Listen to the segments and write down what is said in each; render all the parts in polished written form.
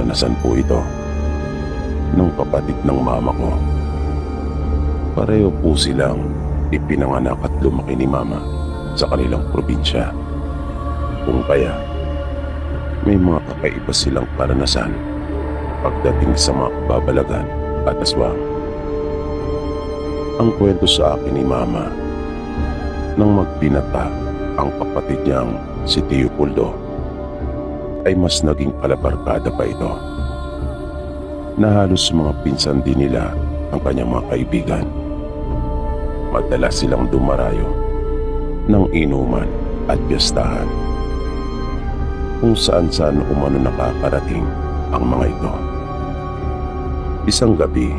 karanasan po ito ng kapatid ng mama ko. Pareho po silang ipinanganak at lumaki ni mama sa kanilang probinsya. Kung kaya, may mga kakaiba silang karanasan pagdating sa mga kababalagan at aswang. Ang kwento sa akin ni mama, nang magbinata ang kapatid niyang si Tio Puldo, ay mas naging palabarkada pa ito, na halos mga pinsan din nila ang kanyang mga kaibigan. Madalas silang dumarayo ng inuman at piyestahan, kung saan-saan umano nakakarating ang mga ito. Isang gabi,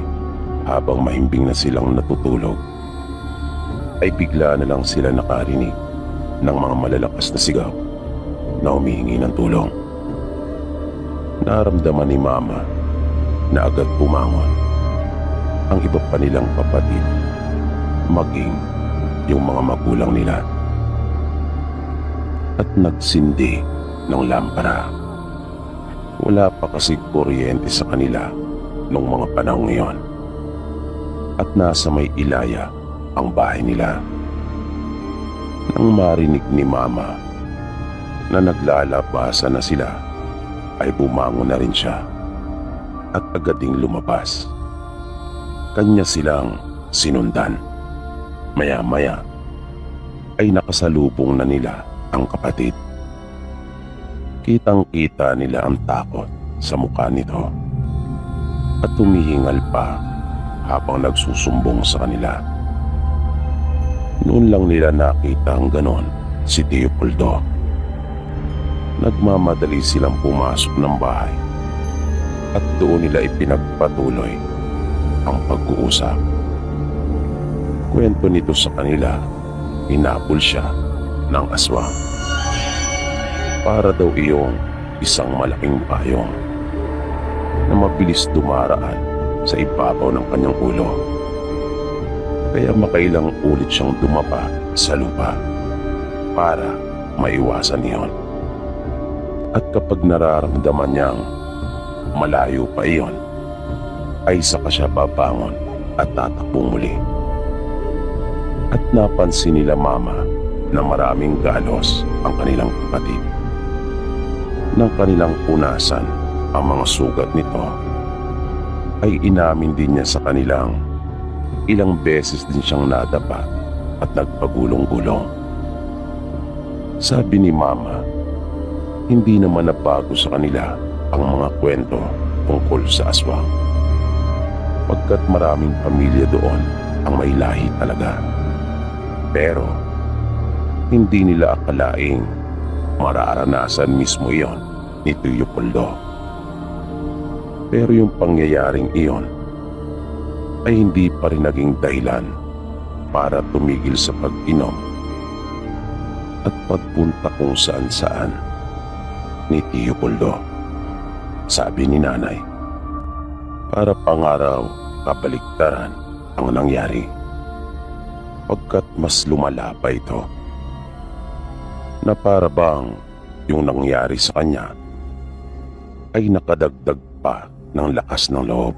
habang mahimbing na silang natutulog, ay bigla na lang sila nakarinig ng mga malalakas na sigaw na humihingi ng tulong. Naramdaman ni mama na agad bumangon ang iba pa nilang kapatid, maging yung mga magulang nila, at nagsindi ng lampara. Wala pa kasi kuryente sa kanila nung mga panahong iyon, at nasa may ilaya ang bahay nila. Nang marinig ni mama na naglalabasa na sila, ay bumangon na rin siya at agad ding lumabas. Kanya silang sinundan. Maya-maya ay nakasalubong na nila ang kapatid. Kitang-kita nila ang takot sa mukha nito at humihingal pa habang nagsusumbong sa kanila. Noon lang nila nakita ang ganon si Tio Puldo. Nagmamadali silang pumasok ng bahay at doon nila ipinagpatuloy ang pag-uusap. Kwento nito sa kanila, hinabol siya ng aswang. Para daw iyong isang malaking payong na mabilis dumaraan sa ibabaw ng kanyang ulo. Kaya makailang ulit siyang dumapa sa lupa para maiwasan iyon. At kapag nararamdaman niyang malayo pa iyon, ay saka siya babangon at tatakbong muli. At napansin nila mama na maraming galos ang kanilang kapatid. Nang kanilang punasan ang mga sugat nito, ay inamin din niya sa kanilang ilang beses din siyang nadapa at nagpagulong-gulong. Sabi ni mama, hindi naman nabago sa kanila ang mga kwento tungkol sa aswang, pagkat maraming pamilya doon ang may lahi talaga. Pero hindi nila akalaing mararanasan mismo iyon ni Tio Puldo. Pero yung pangyayaring iyon ay hindi pa rin naging dahilan para tumigil sa pag-inom at pagpunta kung saan-saan ni Tio Puldo. Sabi ni nanay, para pangaraw kabaliktaran ang nangyari, pagkat mas lumala pa ito, na para bang yung nangyari sa kanya ay nakadagdag pa ng lakas ng loob.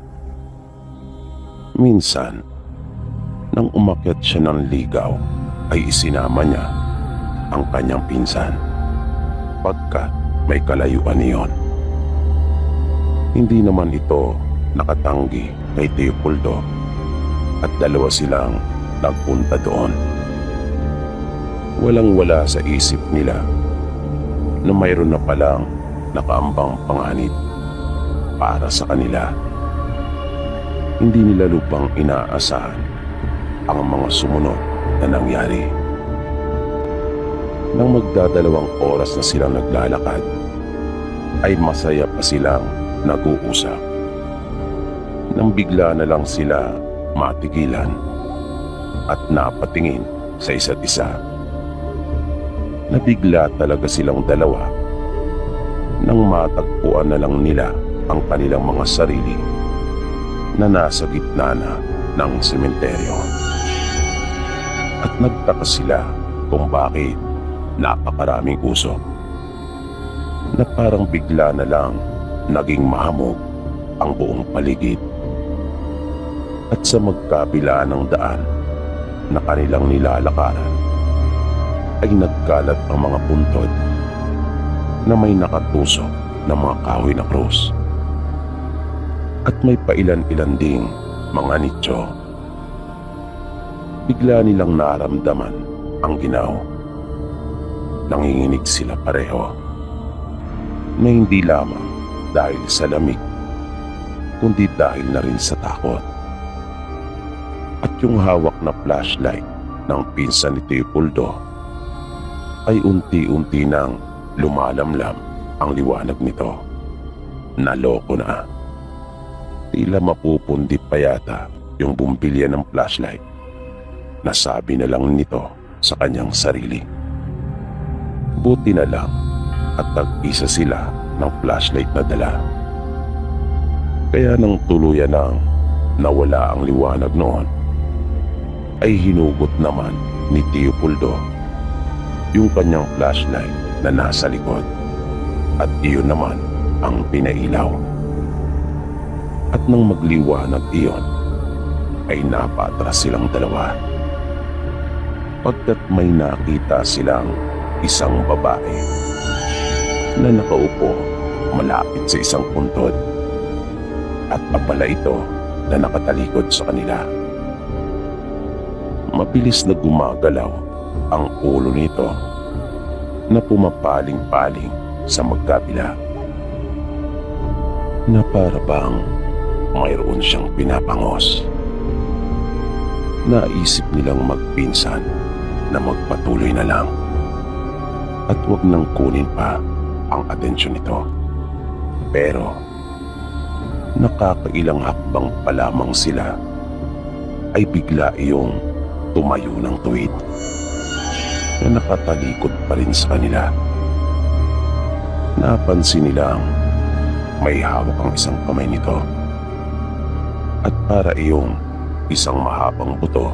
Minsan, nang umakyat siya ng ligaw, ay isinama niya ang kanyang pinsan, pagkat may kalayuan iyon. Hindi naman ito nakatanggi kay Tio Puldo at dalawa silang nagpunta doon. Walang-wala sa isip nila na mayroon na palang nakaambang panganib para sa kanila. Hindi nila lubhang inaasahan ang mga sumunod na nangyari. Nang magdadalawang oras na silang naglalakad, ay masaya pa silang nag-uusap. Nang bigla na lang sila matigilan at napatingin sa isa't isa. Nabigla talaga silang dalawa nang matagpuan na lang nila ang kanilang mga sarili na nasa gitna na ng sementeryo. At nagtaka sila kung bakit napakaraming usok, na parang bigla na lang naging mahamog ang buong paligid. At sa magkabila ng daan na kanilang nilalakaran ay nagkalat ang mga puntod na may nakatusok na mga kahoy na krus. At may pailan-ilan ding mga nicho. Bigla nilang naramdaman ang ginaw. Nanginginig sila pareho na hindi lamang dahil sa lamig kundi dahil na rin sa takot. At yung hawak na flashlight ng pinsan ni Teopoldo ay unti-unti nang lumalamlam ang liwanag nito. Naloko na. Tila mapupundit pa yata yung bumbilya ng flashlight. Nasabi na lang nito sa kanyang sarili. Buti na lang at tag-isa sila ng flashlight na dala. Kaya nang tuluyan nang nawala ang liwanag noon, ay hinugot naman ni Teopoldo yung kanyang flashlight na nasa likod at iyon naman ang pinailaw. At nang magliwanag iyon, ay napatras silang dalawa. Pagkat may nakita silang isang babae na nakaupo malapit sa isang puntod at abala ito na nakatalikod sa kanila. Mabilis na gumagalaw ang ulo nito na pumapaling-paling sa magkabila na para bang mayroon siyang pinapangos. Naisip nilang magpinsan na magpatuloy na lang at wag nang kunin pa ang atensyon nito. Pero nakakailang hakbang pa lamang sila ay bigla iyong tumayo ng tuwid na nakatalikod pa rin sa kanila. Napansin nilang may hawak ang isang kamay nito at para iyong isang mahabang buto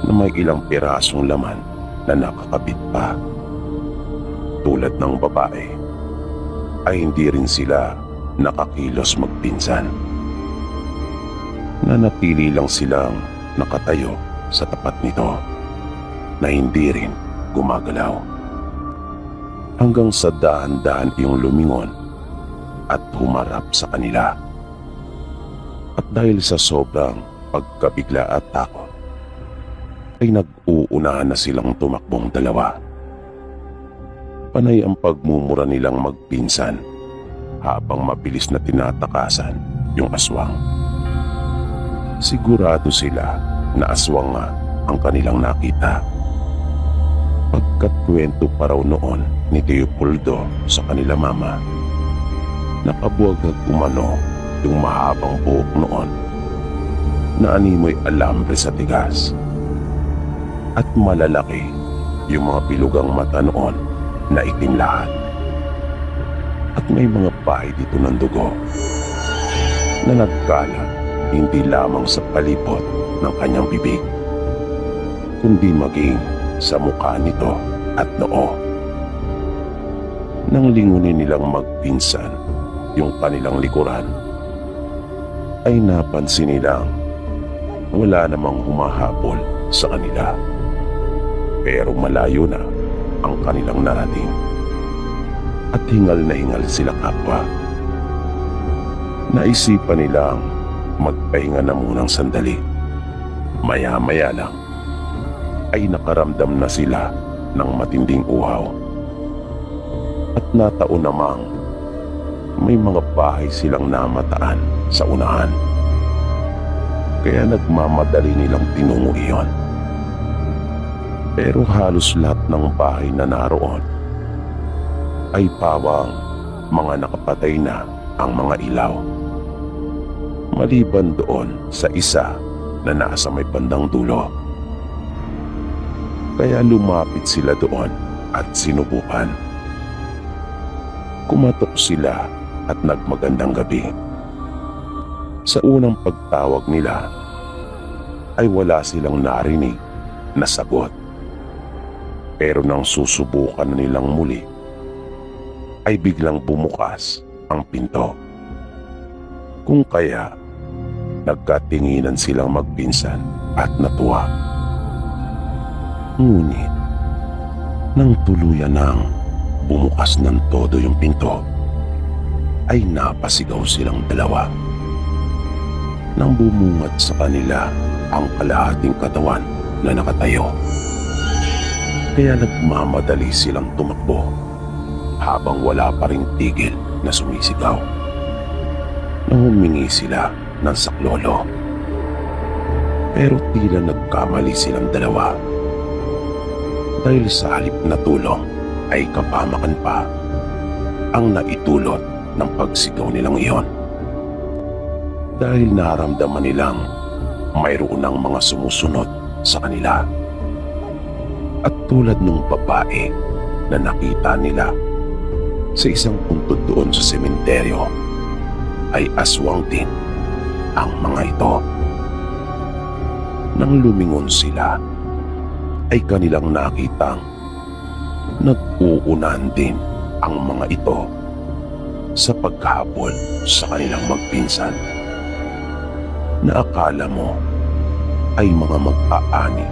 na may ilang pirasong laman na nakakabit pa. Tulad ng babae ay hindi rin sila nakakilos magpinsan. Nanatili lang silang nakatayo sa tapat nito na hindi rin gumagalaw. Hanggang sa dahan-dahan iyong lumingon at humarap sa kanila. At dahil sa sobrang pagkabigla at takot, ay nag-uunahan na silang tumakbong dalawa. Panay ang pagmumura nilang magpinsan habang mabilis na tinatakasan yung aswang. Sigurado sila na aswang nga ang kanilang nakita. Pagkat kwento pa raw noon ni Teopoldo sa kanila mama, nakabuwag umano yung mahabang buhok noon na animoy alambre sa tigas. At malalaki yung mga bilugang mata noon na itim lahat. At may mga bahay dito ng dugo na nagkalat hindi lamang sa palibot ng kanyang bibig, kundi maging sa mukha nito at noo. Nang lingunin nilang magpinsan yung kanilang likuran, ay napansin nilang wala namang humahabol sa kanila. Pero malayo na ang kanilang narating at hingal na hingal sila kapwa. Naisipan nilang magpahinga na munang sandali. Maya-maya lang ay nakaramdam na sila ng matinding uhaw. At nataon namang may mga bahay silang namataan sa unahan. Kaya nagmamadali nilang tinungo iyon. Pero halos lahat ng bahay na naroon ay pawang mga nakapatay na ang mga ilaw. Maliban doon sa isa na nasa may bandang dulo. Kaya lumapit sila doon at sinubukan. Kumatok sila at nagmagandang gabi. Sa unang pagtawag nila ay wala silang narinig na sagot. Pero nang susubukan na nilang muli ay biglang bumukas ang pinto. Kung kaya, nagkatinginan silang magpinsan at natuwa. Ngunit, nang tuluyan ng bumukas ng todo yung pinto, ay napasigaw silang dalawa. Nang bumungat sa kanila ang kalahating katawan na nakatayo. Kaya nagmamadali silang tumakbo habang wala pa ring tigil na sumisigaw. Nang humingi sila ng saklolo. Pero tila nagkamali silang dalawa. Dahil sa halip na tulong ay kapamakan pa ang naitulot ng pagsigaw nilang iyon. Dahil naramdaman nilang mayroon ng mga sumusunod sa kanila. At tulad ng babae na nakita nila sa isang puntod doon sa sementeryo, ay aswang din ang mga ito. Nang lumingon sila, ay kanilang nakitang nag-uunan din ang mga ito sa paghabol sa kanilang magpinsan na akala mo ay mga mag-aani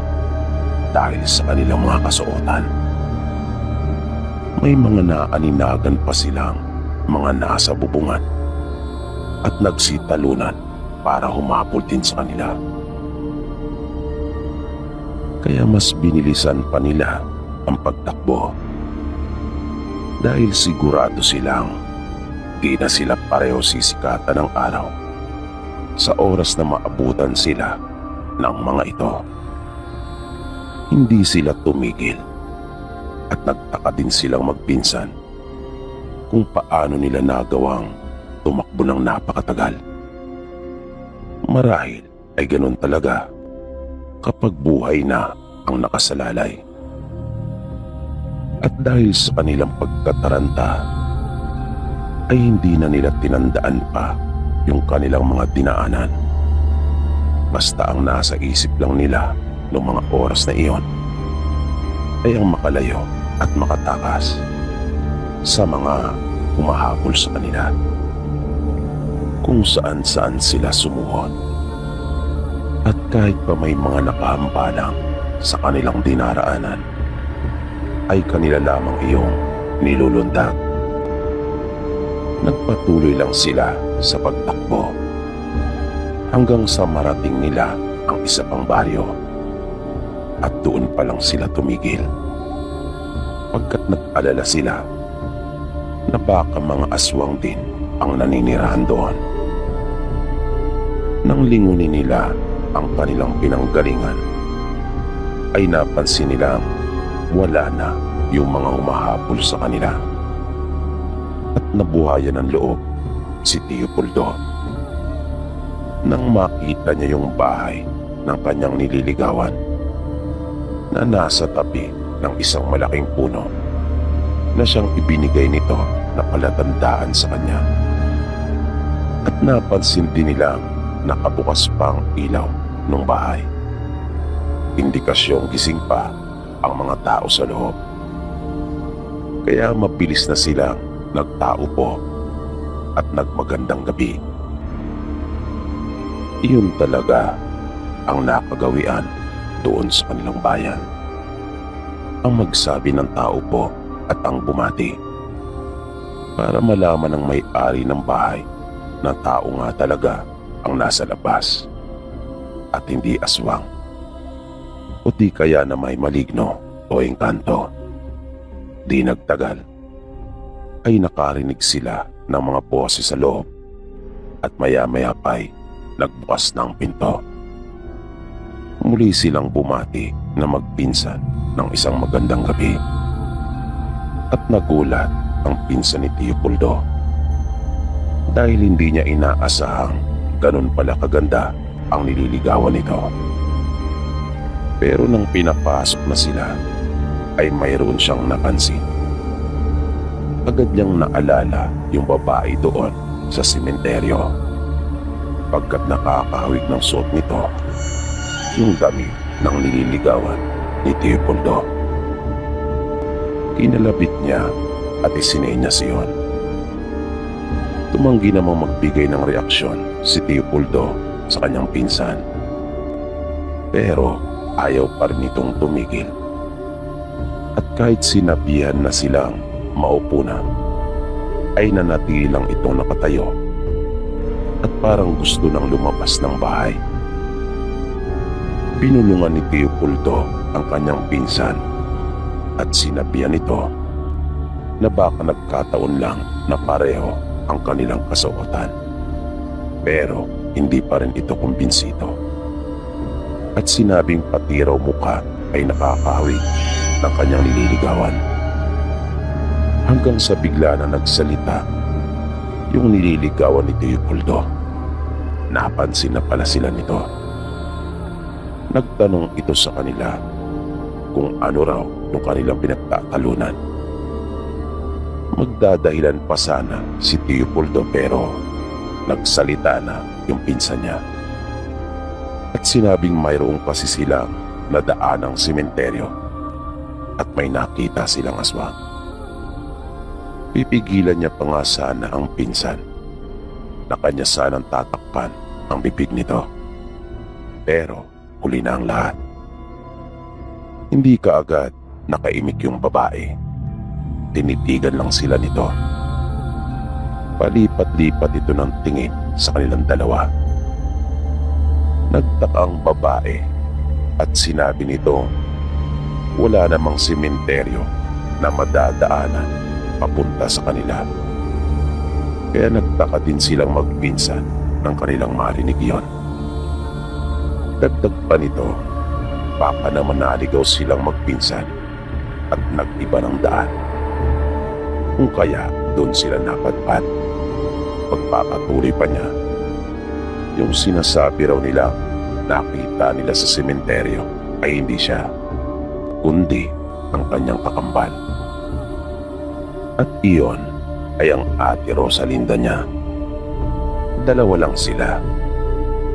dahil sa kanilang mga kasuotan. May mga naaninagan pa silang mga nasa bubungan at nagsitalunan para humapol din sa kanila. Kaya mas binilisan pa nila ang pagtakbo dahil sigurado silang di na sila pareho sisikatan ng araw sa oras na maabutan sila ng mga ito. Hindi sila tumigil at nagtaka din silang magpinsan kung paano nila nagawang tumakbo ng napakatagal. Marahil ay ganun talaga kapag buhay na ang nakasalalay. At dahil sa kanilang pagkataranta, ay hindi na nila tinandaan pa yung kanilang mga dinaanan. Basta ang nasa isip lang nila noong mga oras na iyon ay ang makalayo at makatakas sa mga humahabol sa kanila. Kung saan-saan sila sumuhon. At kahit pa may mga nakahambalang sa kanilang dinaraanan, ay kanila lamang iyong nilulundag. Nagpatuloy lang sila sa pagtakbo hanggang sa marating nila ang isa pang baryo. At doon pa lang sila tumigil pagkat nag-alala sila na baka mga aswang din ang naninirahan doon. Nang lingunin nila ang kanilang pinanggalingan, ay napansin nilang wala na yung mga humahabol sa kanila. At nabuhayan ng loob si Teopoldo. Nang makita niya yung bahay ng kanyang nililigawan na nasa tabi ng isang malaking puno na siyang ibinigay nito na palatandaan sa kanya. At napansin din nilang nakabukas pa ang ilaw ng bahay. Indikasyong gising pa ang mga tao sa loob. Kaya mabilis na silang nagtaupo at nagmagandang gabi. Iyon talaga ang nakagawian doon sa kanilang bayan. Ang magsabi ng taupo at ang bumati para malaman ng may-ari ng bahay na tao nga talaga ang nasa labas at hindi aswang o di kaya na may maligno o engkanto. Di nagtagal ay nakarinig sila ng mga boses sa loob at maya-maya pa'y nagbukas ng pinto. Muli silang bumati na magpinsan ng isang magandang gabi at nagulat ang pinsan ni Teopoldo dahil hindi niya inaasahang ganun pala kaganda ang nililigawan nito. Pero nang pinapasok na sila ay mayroon siyang napansin. Agad niyang naalala yung babae doon sa sementeryo pagkat nakakahawig ng suot nito yung damit ng nililigawan ni Teopoldo. Kinalabit niya at isinenyas iyon. Tumanggi namang magbigay ng reaksyon si Teopoldo sa kanyang pinsan. Pero ayaw pa rin itong tumigil. At kahit sinabihan na silang maupo na, ay nanatili lang itong nakatayo at parang gusto nang lumabas ng bahay. Pinulungan ni Teopoldo ang kanyang pinsan at sinabihan ito na baka nagkataon lang na pareho ang kanilang kasuotan. Pero hindi pa rin ito kumbinsido. At sinabing pati raw mukha ay nakakahawig ng kanyang nililigawan. Hanggang sa bigla na nagsalita yung nililigawan ni Teopoldo. Napansin na pala sila nito. Nagtanong ito sa kanila kung ano raw yung kanilang pinagtatalunan. Magdadahilan pa sana si Teopoldo pero nagsalita na yung pinsan niya. At sinabing mayroong kasi silang nadaan ng sementeryo at may nakita silang aswang. Pipigilan niya pa nga sana ang pinsan na kanya sanang tatakpan ang bibig nito. Pero huli na ang lahat. Hindi kaagad nakaimik yung babae. Tinitigan lang sila nito. Palipat-lipat ito ng tingin sa kanilang dalawa. Nagtaka ang babae at sinabi nito wala namang sementeryo na madadaanan papunta sa kanila. Kaya nagtaka din silang magpinsan nang kanilang marinig yon. Dagdag pa nito, baka naman naligaw silang magpinsan at nag-iba ng daan. Kung kaya doon sila napadpad. Pagpapatuloy pa niya, yung sinasabi raw nila nakita nila sa sementeryo ay hindi siya, kundi ang kanyang kakambal. At iyon ay ang ate Rosalinda niya. Dalawa lang sila,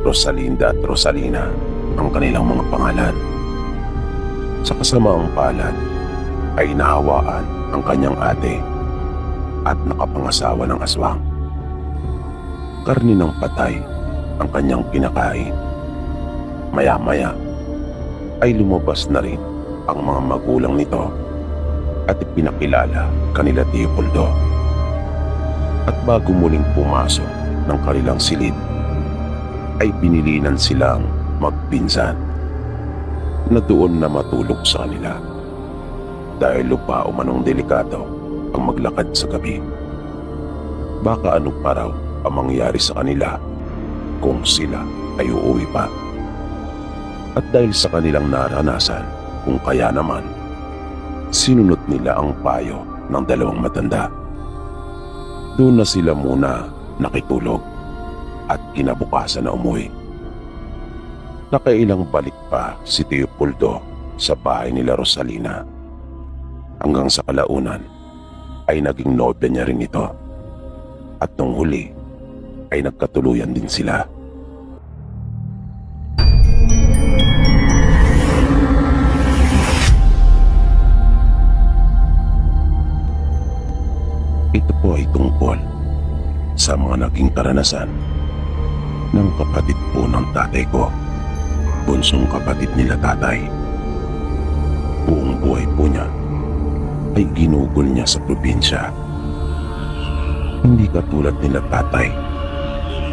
Rosalinda at Rosalina ang kanilang mga pangalan. Sa kasamaang palad ay nahawaan ang kanyang ate at nakapangasawa ng aswang. Karni ng patay ang kanyang kinakain. Maya-maya ay lumabas na rin ang mga magulang nito at ipinakilala kanila Teopoldo. At bago muling pumasok ng kanilang silid, ay pinilinan silang magpinsan na doon na matulog sa kanila dahil lupa o manong delikado ang maglakad sa gabi. Baka ano pa raw ang mangyari sa kanila kung sila ay uuwi pa. At dahil sa kanilang naranasan, kung kaya naman, sinunod nila ang payo ng dalawang matanda. Doon na sila muna nakitulog at kinabukasan na umuwi. Nakailang balik pa si Teopoldo sa bahay nila Rosalina. Hanggang sa kalaunan ay naging nobya niya rin ito. At nung huli ay nagkatuluyan din sila. Ito po ay tungkol sa mga naging karanasan ng kapatid po ng tatay ko. Bunsong kapatid nila tatay. Buong buhay po niya ay ginugol niya sa probinsya. Hindi katulad nila tatay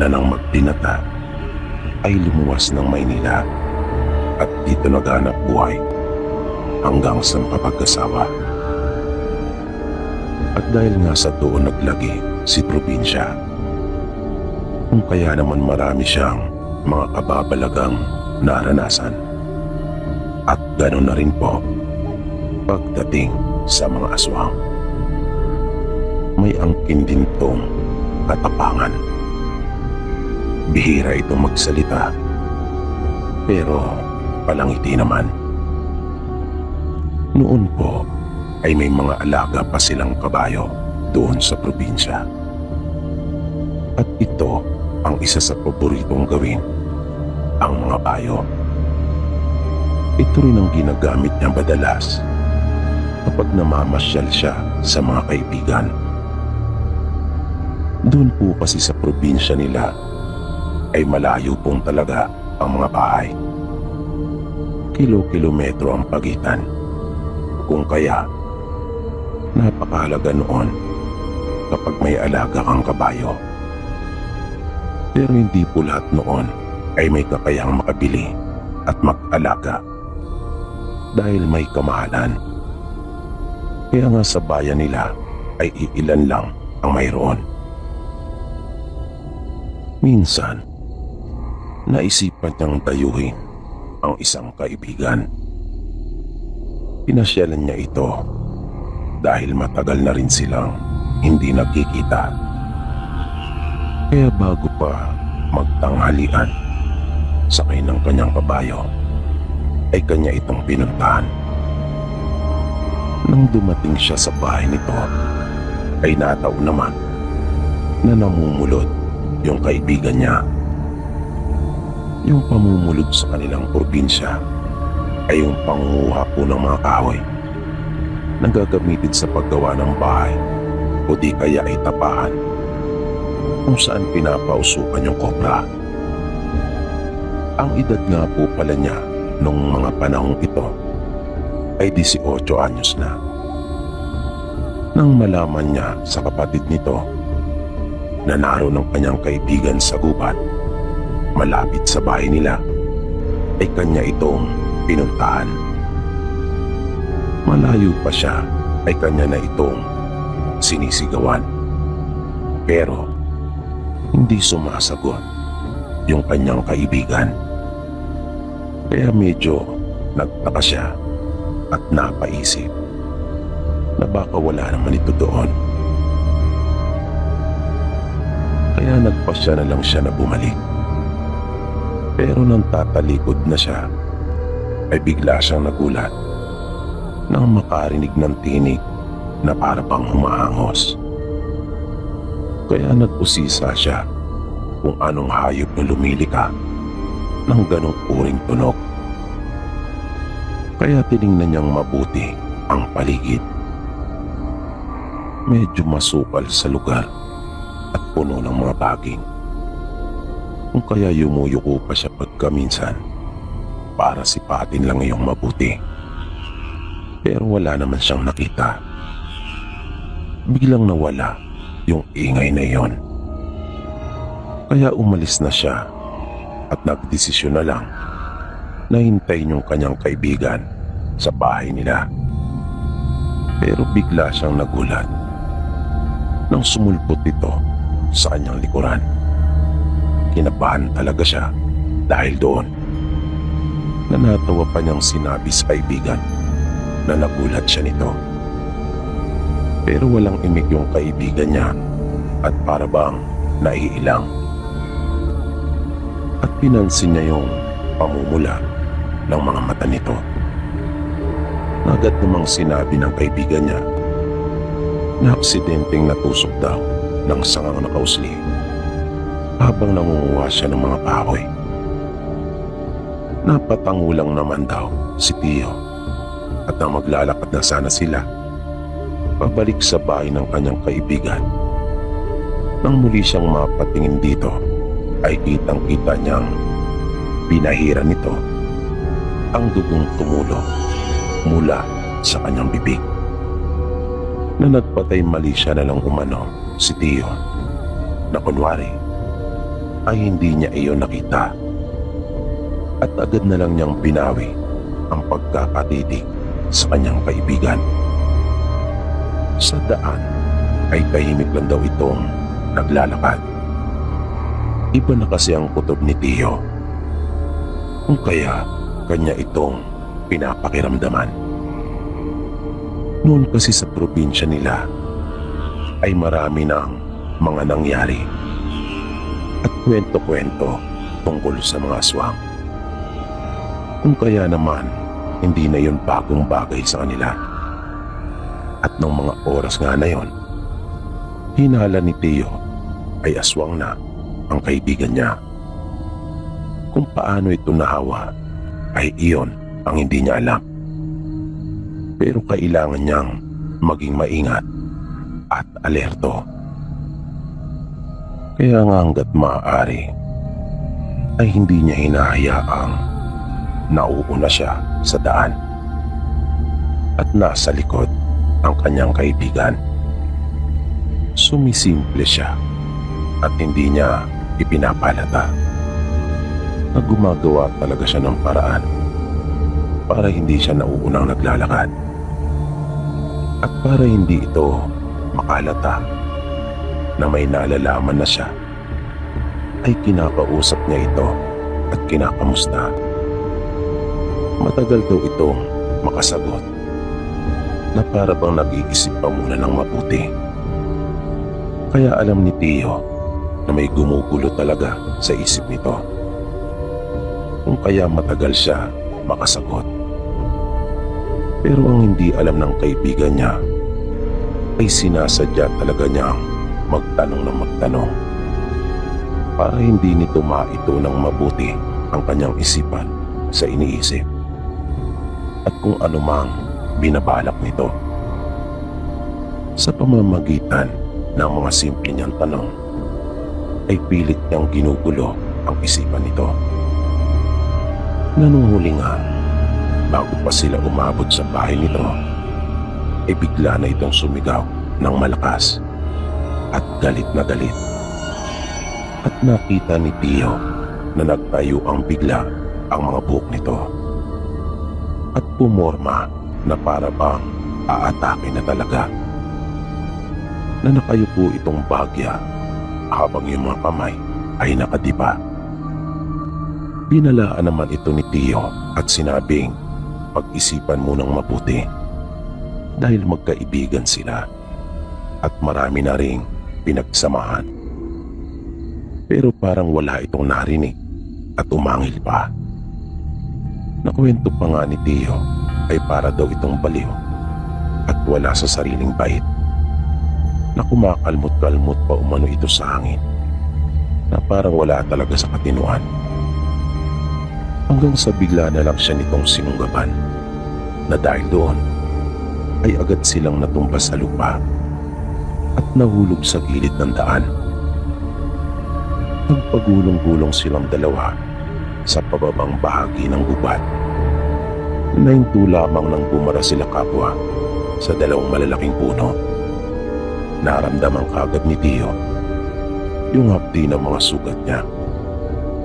na nang magtinata ay lumuwas ng Maynila at dito naghanap buhay hanggang sa makapag-asawa. At dahil nga sa doon naglagi si probinsya, kung kaya naman marami siyang mga kababalagang naranasan. At gano'n na rin po pagdating sa mga aswang. May angkin din tong katapangan. Bihira itong magsalita, pero palangiti naman. Noon po ay may mga alaga pa silang kabayo doon sa probinsya. At ito ang isa sa paboritong gawin, ang mga bayo. Ito rin ang ginagamit niya madalas kapag namamasyal siya sa mga kaibigan. Doon po kasi sa probinsya nila ay malayo pong talaga ang mga bahay. Kilo-kilometro ang pagitan. Kung kaya, napakahalaga noon kapag may alaga kang kabayo. Pero hindi po lahat noon ay may kakayahang makabili at mag-alaga dahil may kamahalan. Kaya nga sa bayan nila ay iilan lang ang mayroon. Minsan, naisipan niyang dayuhin ang isang kaibigan. Pinasyalan niya ito dahil matagal na rin silang hindi nagkikita. Kaya bago pa magtanghalian, sakay ng kanyang kabayo, ay kanya itong pinuntahan. Nang dumating siya sa bahay nito, ay nataon naman na namumulod yung kaibigan niya. Yung pamumulod sa kanilang probinsya ay yung pangunguha po ng mga kahoy na gagamitin sa paggawa ng bahay o di kaya ay tapahan kung saan pinapausukan yung kopra. Ang edad nga po pala niya nung mga panahong ito ay 18 anyos na. Nang malaman niya sa kapatid nito na naroon ng kanyang kaibigan sa gubat malapit sa bahay nila, ay kanya itong pinuntahan. Malayo pa siya ay kanya na itong sinisigawan. Pero hindi sumasagot yung kanyang kaibigan. Kaya medyo nagtaka siya at napaisip na baka wala naman ito doon. Kaya nagpasya na lang siya na bumalik. Pero nang tatalikod na siya, ay bigla siyang nagulat nang makarinig ng tinig na para bang humahangos. Kaya nag-usisa siya kung anong hayop na lumilika ng ganong uring tunog. Kaya tiningnan niyang mabuti ang paligid. Medyo masukal sa lugar at puno ng mga baging. Kung kaya yumuyuko pa siya pagkaminsan para sipatin lang iyong mabuti. Pero wala naman siyang nakita. Biglang nawala yung ingay na iyon. Kaya umalis na siya at nagdesisyon na lang na hintayin yung kanyang kaibigan sa bahay nila. Pero bigla siyang nagulat nang sumulpot ito sa kanyang likuran. Kinabahan talaga siya dahil doon. Nanatawa pa niyang sinabi sa kaibigan na nagulat siya nito. Pero walang imik yung kaibigan niya at para bang naiilang. At pinansin niya yung pamumula ng mga mata nito. Agad namang sinabi ng kaibigan niya na aksidenteng natusok daw ng sangang nakausli habang nangunguha siya ng mga kahoy. Napatango lang naman daw si Tio at nang maglalakad na sana sila pabalik sa bahay ng kanyang kaibigan, nang muli siyang mapatingin dito ay kitang-kita niyang pinahiran nito ang dugong tumulo mula sa kanyang bibig. Na nagpatay mali siya na lang umano si Tio na kunwari ay hindi niya iyon nakita at agad na lang niyang binawi ang pagkakatitig sa kanyang kaibigan. Sa daan ay tahimik lang daw itong naglalakad. Iba na kasi ang kutob ni Tio. Kung kaya kanya itong pinapakiramdaman. Noon kasi sa probinsya nila ay marami ng mga nangyari at kwento-kwento tungkol sa mga aswang. Kung kaya naman, hindi na yun bagong bagay sa kanila. At nung mga oras nga na yun, hinala ni Tio ay aswang na ang kaibigan niya. Kung paano ito nahawa ay iyon ang hindi niya alam. Pero kailangan niyang maging maingat at alerto. Kaya nga hanggat maaari ay hindi niya hinahayaang nauuna siya sa daan at nasa likod ang kanyang kaibigan. Sumisimple siya at hindi niya ipinapalata na gumagawa talaga siya ng paraan para hindi siya nauunang naglalakad at para hindi ito makalata na may nalalaman na siya, ay kinakausap niya ito at kinakamusta. Matagal daw itong makasagot na para bang nag-iisip pa muna ng mabuti. Kaya alam ni Tio na may gumugulo talaga sa isip nito, kung kaya matagal siya makasagot. Pero ang hindi alam ng kaibigan niya ay sinasadya talaga niyang magtanong ng magtanong para hindi nito maito ng mabuti ang kanyang isipan sa iniisip at kung anumang binabalak nito. Sa pamamagitan ng mga simple niyang tanong ay pilit niyang ginugulo ang isipan nito. Nanunghuli nga, bago pa sila umabot sa bahay nito, ay bigla na itong sumigaw ng malakas at galit na galit. At nakita ni Tio na nagtayo ang bigla ang mga buhok nito at pumorma na para bang aatake na talaga. Na nakayupo itong Bagya habang yung mga kamay ay nakadipa. Binalaan naman ito ni Tio at sinabing pag-isipan mo ng mabuti dahil magkaibigan sila at marami na ring pinagsamahan. Pero parang wala itong narinig at umangil pa. Nakwento pa nga ni Tio ay para daw itong baliw at wala sa sariling bait, na kumakalmot-kalmot pa umano ito sa hangin, na parang wala talaga sa katinuan. Hanggang sa bigla na lang siya nitong sinunggaban, na dahil doon ay agad silang natumba sa lupa at nahulog sa gilid ng daan. Nagpagulong-gulong silang dalawa sa pababang bahagi ng gubat. Nahinto lamang nang bumara sila kapwa sa dalawang malalaking puno. Naramdaman kaagad ni Tio yung hapdi ng mga sugat niya,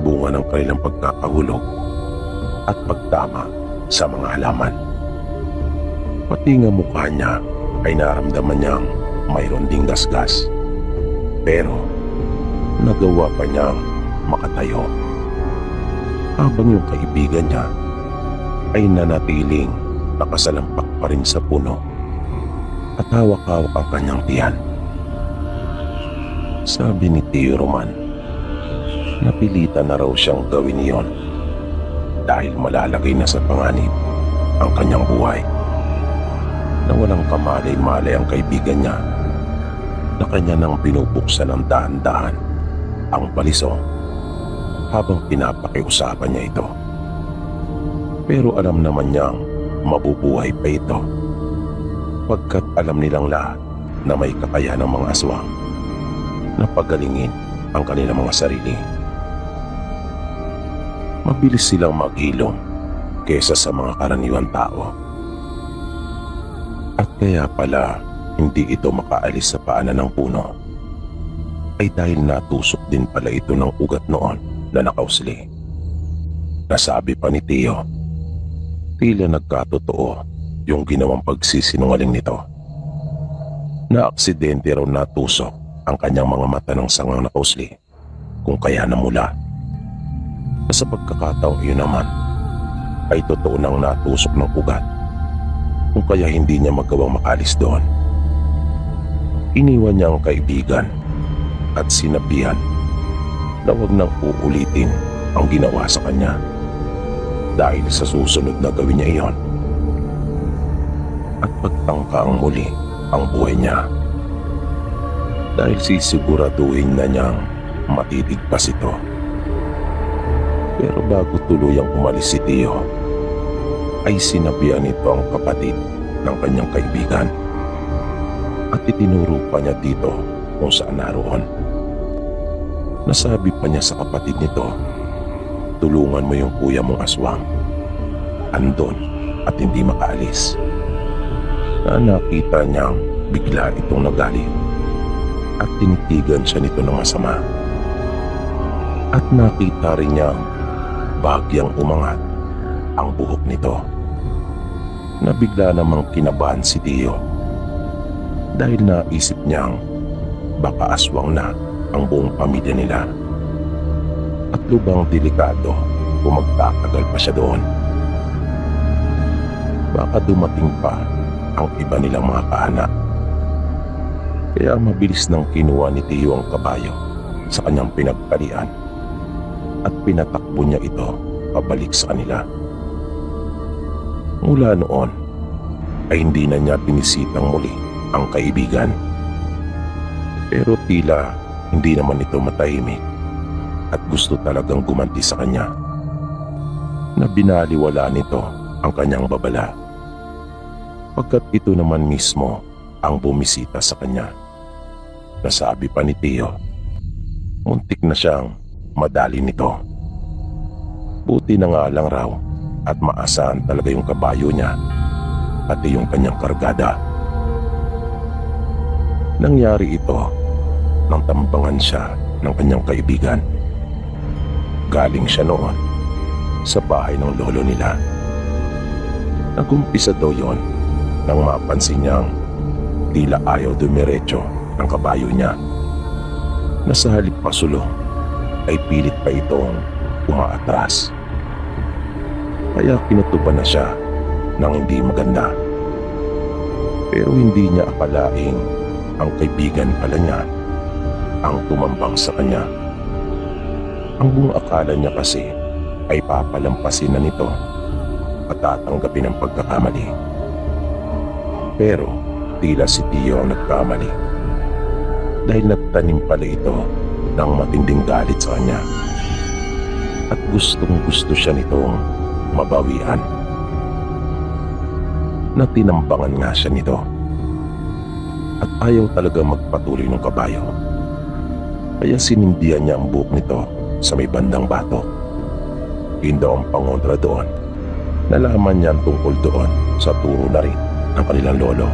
bunga ng kanilang pagkakahulog at pagtama sa mga halaman. Pati nga mukha niya ay naramdaman niyang mayroon ding gasgas, pero nagawa pa niyang makatayo habang yung kaibigan niya ay nanatiling nakasalampak pa rin sa puno at hawak-hawak ang kanyang tiyan. Sabi ni Tio Roman, napilitan na raw siyang gawin iyon dahil malalagay na sa panganib ang kanyang buhay, na walang kamalay-malay ang kaibigan niya na kanya nang binubuksan ng dahan-dahan ang balisong habang pinapakiusapan niya ito. Pero alam naman niyang mabubuhay pa ito, pagkat alam nilang lahat na may kakayahan ng mga aswang na pagalingin ang kanilang mga sarili. Mabilis silang maghilom kesa sa mga karaniwang tao. At kaya pala hindi ito makaalis sa paanan ng puno ay dahil natusok din pala ito ng ugat noon na nakausli. Nasabi pa ni Tio, tila nagkatotoo yung ginawang pagsisinungaling nito, na aksidente raw natusok ang kanyang mga mata ng sangang nakausli, kung kaya namula. Sa pagkakataong iyon naman ay totoo nang natusok ng ugat, kung kaya hindi niya magawang makalis doon. Iniwan niya ang kaibigan at sinabihan na huwag nang uulitin ang ginawa sa kanya dahil sa susunod na gawin niya iyon at pagtangka ang muli ang buhay niya, dahil sisiguraduhin na niyang matitigpas ito. Pero bago tuluyang umalis si Tio ay sinabihan nito ang kapatid ng kanyang kaibigan at itinuro pa niya dito kung saan naroon. Nasabi pa niya sa kapatid nito, tulungan mo yung kuya mong aswang. Andon at hindi makaalis. Na nakita niyang bigla itong nagalit at tinitigan siya nito ng masama. At nakita rin niyang bagyang umangat ang buhok nito. Na bigla namang kinabahan si Tio dahil naisip niyang baka aswang na ang buong pamilya nila. At lubang delikado kung magtatagal pa siya doon. Baka dumating pa ang iba nilang mga kaanak. Kaya mabilis nang kinuha ni Tio ang kabayo sa kanyang pinagpalian at pinatakbo niya ito pabalik sa kanila. Mula noon ay hindi na niya binisitang muli ang kaibigan. Pero tila hindi naman ito matahimik at gusto talagang gumanti sa kanya. Na binaliwala nito ang kanyang babala. Pagkat ito naman mismo ang bumisita sa kanya. Nasabi pa ni Tio, muntik na siyang madali nito. Buti na nga lang raw at maasahan talaga yung kabayo niya pati yung kanyang kargada. Nangyari ito nang tambangan siya ng kanyang kaibigan. Galing siya noon sa bahay ng lolo nila. Nagumpisa daw yon nang mapansin niyang tila ayaw dumiretso ng kabayo niya. Na sa halip pasulong ay pilit pa itong umaatras. Kaya kinutuban na siya ng hindi maganda. Pero hindi niya akalaing ang kaibigan pala niya ang tumambang sa kanya. Ang buong akala niya kasi ay papalampasin na nito at tatanggapin ang pagkakamali. Pero tila si Tio ang nagkamali dahil nagtanim pala ito ng matinding galit sa kanya at gustong gusto siya nitong mabawian. Na tinambangan nga siya nito at ayaw talaga magpatuloy ng kabayo. Kaya sinindihan niya ang buhok nito sa may bandang batok. Yun daw ang pangontra doon. Nalaman niya ang tungkol doon sa turo na rin ng kanilang lolo.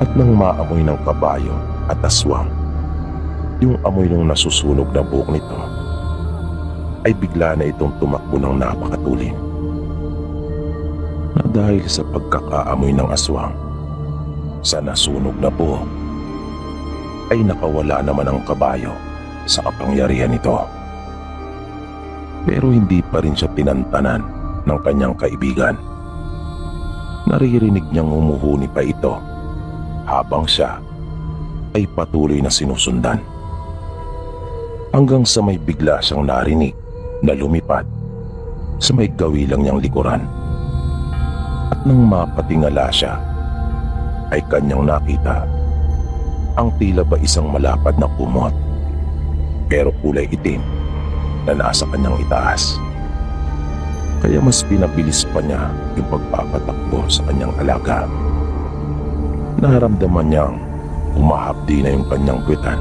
At nang maamoy ng kabayo at aswang yung amoy ng nasusunog na buhok nito, ay bigla na itong tumakbo ng napakatulin. Na dahil sa pagkakaamoy ng aswang sa nasunog na buhok, ay nakawala naman ang kabayo sa kapangyarihan nito. Pero hindi pa rin siya tinantanan ng kanyang kaibigan. Naririnig niyang humuhuni pa ito habang siya ay patuloy na sinusundan. Hanggang sa may bigla siyang narinig na lumipad sa may gawilang niyang likuran. At nang mapatingala siya, ay kanyang nakita ang tila ba isang malapad na kumot pero kulay itim na nasa kanyang itaas. Kaya mas pinabilis pa niya yung pagpapatakbo sa kanyang alaga. Naramdaman niyang umahapdi na yung kanyang puwetan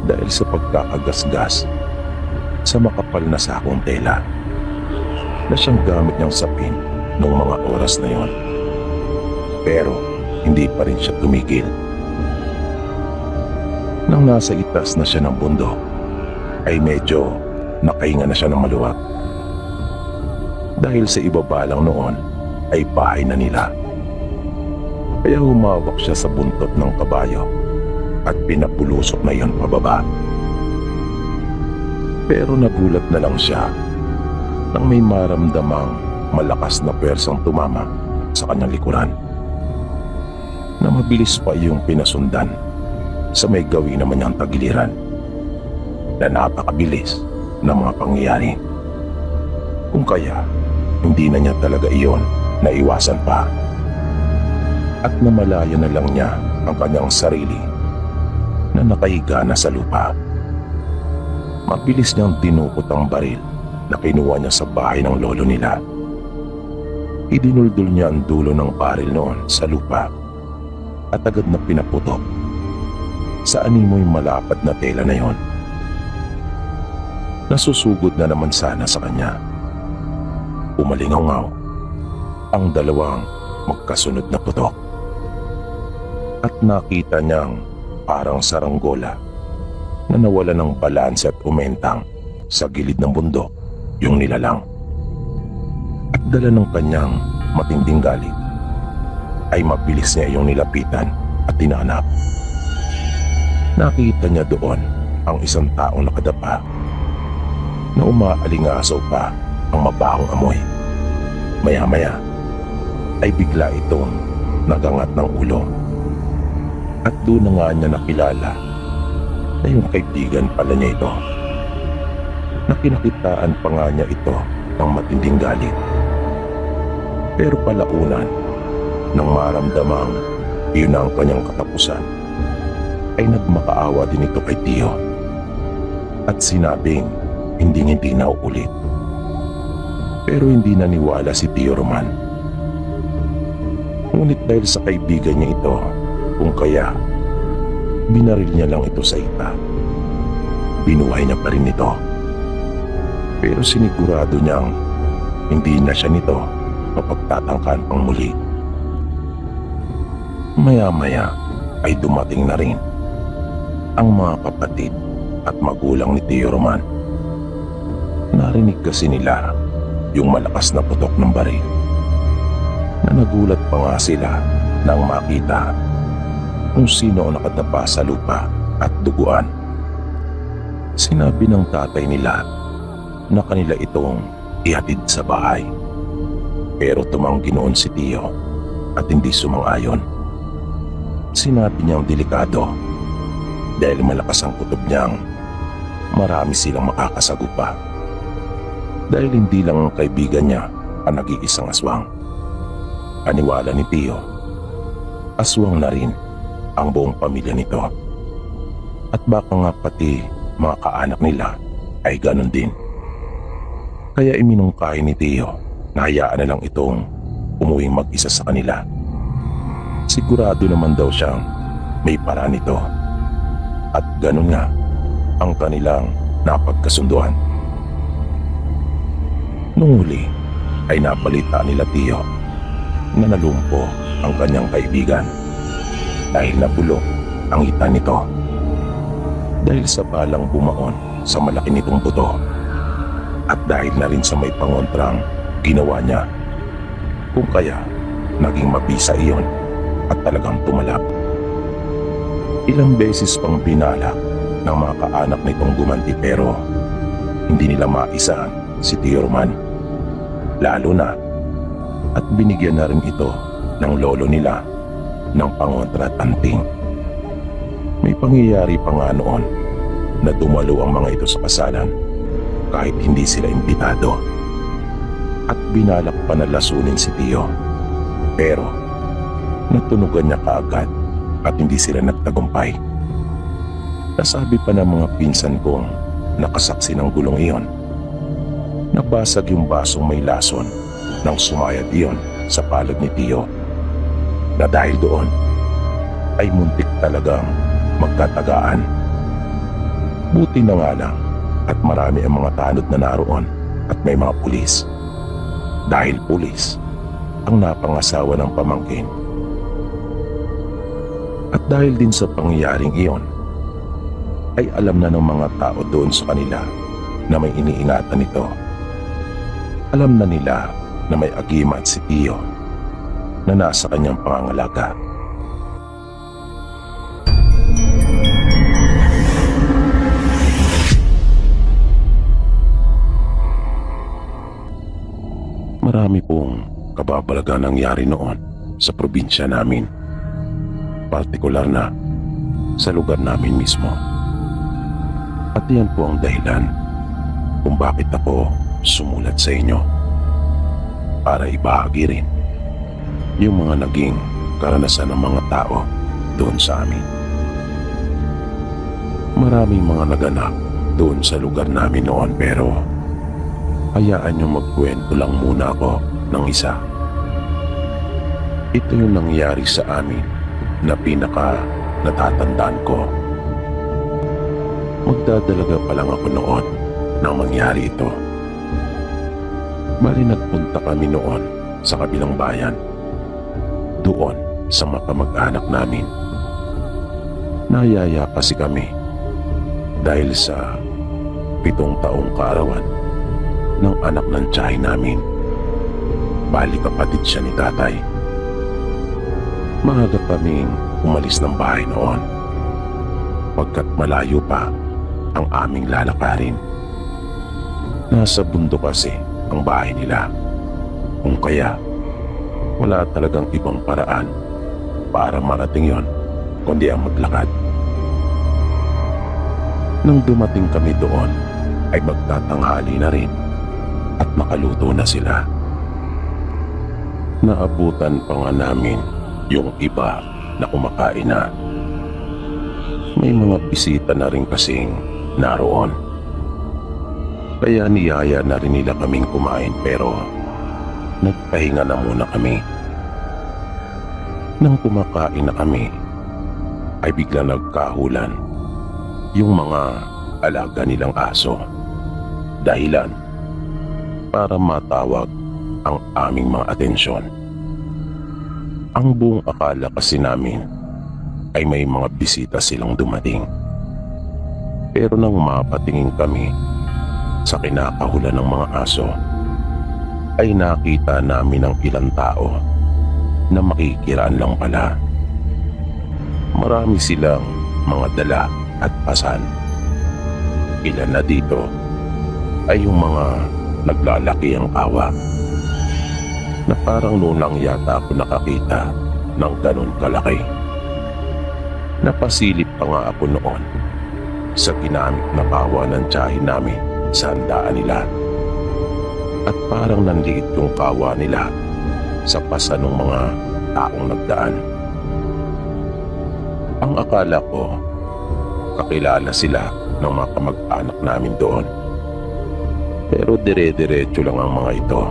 dahil sa pagkakagasgas sa makapal na sakong tela na siyang gamit niyang sapin noong mga oras na yon. Pero hindi pa rin siya tumigil. Nang nasa itas na siya ng bundok, ay medyo nakahinga na siya ng maluwag. Dahil sa ibaba lang noon ay bahay na nila. Kaya humawak siya sa buntot ng kabayo at pinapulusok na iyon pababa. Pero nagulat na lang siya nang may maramdamang malakas na pwersang tumama sa kanyang likuran. Na mabilis pa iyong pinasundan sa may gawin naman niyang tagiliran na napakabilis ng mga pangyayari. Kung kaya, hindi na niya talaga iyon naiwasan pa. At namalaya na lang niya ang kanyang sarili na nakahiga na sa lupa. Mabilis niyang dinukot ang baril na kinuha niya sa bahay ng lolo nila. Idinuldul niya ang dulo ng baril noon sa lupa at agad na pinaputok. sa animoy malapad na tela na yon. Nasusugod na naman sana sa kanya. Umalingaw ang dalawang magkasunod na putok. At nakita niyang parang saranggola na nawala ng balanse at umentang sa gilid ng bundok yung nilalang. At dala ng kanyang matinding galit ay mabilis niya yung nilapitan at tinanap. Nakita niya doon ang isang taong nakadapa na umaalingasaw pa ang mabahong amoy. Maya-maya ay bigla itong nagangat ng ulo. At doon na nga niya nakilala na yung kaibigan pala niya ito. Nakinakitaan pa nga niya ito ng matinding galit. Pero palaunan, nang maramdamang yun na ang kanyang katapusan, ay nagmakaawa din ito kay Tio at sinabing hindi na uulit. Pero hindi naniwala si Tio Roman. Ngunit dahil sa kaibigan niya ito, kung kaya binaril niya lang ito sa ita, binuhay niya pa rin ito. Pero sinigurado niyang hindi na siya nito mapagtatangkan pang muli. Maya-maya ay dumating na rin ang mga kapatid at magulang ni Tio Roman. Narinig kasi nila yung malakas na putok ng baril, na nagulat pa nga sila nang makita kung sino ang nakatapa sa lupa at duguan. Sinabi ng tatay nila na kanila itong ihatid sa bahay, pero tumanggi noon si Tio at hindi sumang-ayon. Sinabi niyang delikado dahil malakas ang kutob niyang marami silang makakasagupa. Dahil hindi lang ang kaibigan niya ang nag-iisang aswang. Paniwala ni Tio, aswang na rin ang buong pamilya nito. At baka nga pati mga kaanak nila ay ganon din. Kaya iminungkahi ni Tio na hayaan na lang itong umuwing mag-isa sa kanila. Sigurado naman daw siyang may paraan nito. At ganun nga ang kanilang napagkasunduan. Nung huli ay napalitan nila Tio na nalumpo ang kanyang kaibigan dahil nabulok ang ita nito. Dahil sa balang bumaon sa malaki nitong buto at dahil na rin sa may pangontrang ginawa niya, kung kaya naging mabisa iyon at talagang tumalab. Ilang beses pang binalak ng mga kaanak nitong gumanti pero hindi nila maisahan si Tio Roman. Lalo na at binigyan na rin ito ng lolo nila ng pangontra at anting. May pangyayari pa nga noon na dumalo ang mga ito sa kasalan kahit hindi sila imbitado. At binalak pa na lasunin si Tio, pero natunugan niya kaagad at hindi sila nagtagumpay. Nasabi pa ng mga pinsan kong nakasaksi ng gulong iyon, nabasag yung basong may lason nang sumayad iyon sa palad ni Tio, na dahil doon ay muntik talagang magkatagaan. Buti na nga lang at marami ang mga tanod na naroon at may mga pulis. Dahil pulis ang napangasawa ng pamangkin. At dahil din sa pangyayaring iyon, ay alam na ng mga tao doon sa kanila na may iniingatan nito. Alam na nila na may agimat si Tio na nasa kanyang pangangalaga. Marami pong kababalagang nangyari noon sa probinsya namin, partikular na sa lugar namin mismo. At yan po ang dahilan kung bakit ako sumulat sa inyo, para ibahagi rin yung mga naging karanasan ng mga tao doon sa amin. Maraming mga naganap doon sa lugar namin noon, pero hayaan nyo magkwento lang muna ako ng isa. Ito yung nangyari sa amin na pinaka natatandaan ko Magdadalaga pa lang ako noon nang mangyari ito. Bali nagpunta kami noon sa kabilang bayan. Doon sa makamag-anak namin. Nayaya kasi kami dahil sa 7 taong kaarawan ng anak ng tiyahin namin. Bali kapatid siya ni tatay. Maaga kaming umalis ng bahay noon pagkat malayo pa ang aming lalakarin. Nasa bundok kasi ang bahay nila, kung kaya wala talagang ibang paraan para marating yon kundi ang maglakad. Nang dumating kami doon ay magtatanghali na rin at nakaluto na sila. Naabutan pa nga namin yung iba na kumakain na. May mga bisita na rin kasing naroon. Kaya niyaya na rin nila kaming kumain pero nagpahinga na muna kami. Nang kumakain na kami ay biglang nagkahulan yung mga alaga nilang aso. Dahilan para matawag ang aming mga atensyon. Ang buong akala kasi namin ay may mga bisita silang dumating. Pero nang mapatingin kami sa kinakahulan ng mga aso, ay nakita namin ang ilang tao na makikiraan lang pala. Marami silang mga dala at pasan. Ilan na dito ay yung mga naglalaki ang awa na parang noon lang yata ako nakakita ng ganun kalaki. Napasilip pa nga ako noon sa ginamit na kawa ng tiyahin namin sa handaan nila. At parang nanliit yung kawa nila sa pasa ng mga taong nagdaan. Ang akala ko, kakilala sila ng mga kamag-anak namin doon. Pero dire-diretso lang ang mga ito.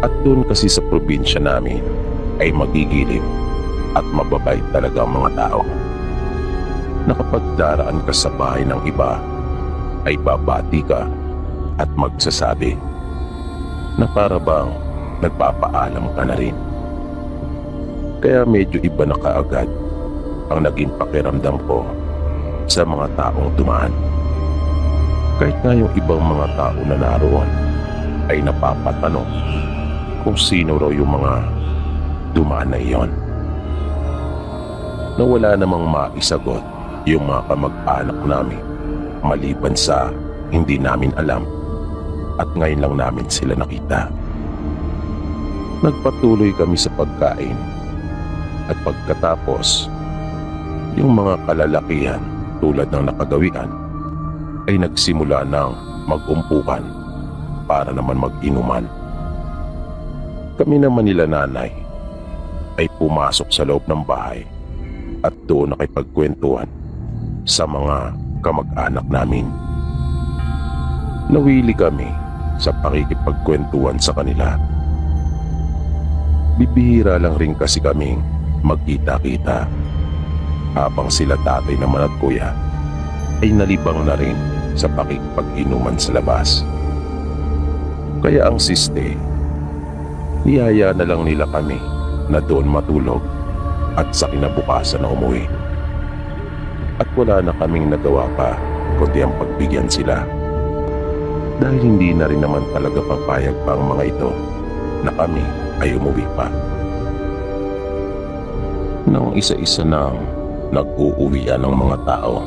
At doon kasi sa probinsya namin ay magigilid at mababait talaga ang mga tao. Na kapag daraan ka sa bahay ng iba, ay babati ka at magsasabi na para bang nagpapaalam ka na rin. Kaya medyo iba na kaagad ang naging pakiramdam ko sa mga taong dumaan. Kahit nga yung ibang mga tao na naroon ay napapatanong kung sino raw yung mga dumaan na iyon. Na wala namang maisagot yung mga kamag-anak namin maliban sa hindi namin alam at ngayon lang namin sila nakita. Nagpatuloy kami sa pagkain at pagkatapos yung mga kalalakihan tulad ng nakagawian ay nagsimula ng mag-umpukan para naman mag-inuman. Kami naman nila nanay ay pumasok sa loob ng bahay at doon nakipagkwentuhan sa mga kamag-anak namin. Nawili kami sa pakikipagkwentuhan sa kanila. Bibihira lang rin kasi kaming magkita-kita habang sila tatay naman at kuya ay nalibang na rin sa pakikipag-inuman sa labas. Kaya ang siste, niyaya na lang nila kami na doon matulog at sa kinabukasan na umuwi. At wala na kaming nagawa pa kundi ang pagbigyan sila. Dahil hindi na rin naman talaga papayag pa ang mga ito na kami ay umuwi pa. Nang isa-isa nang nag-uuwian ng mga tao,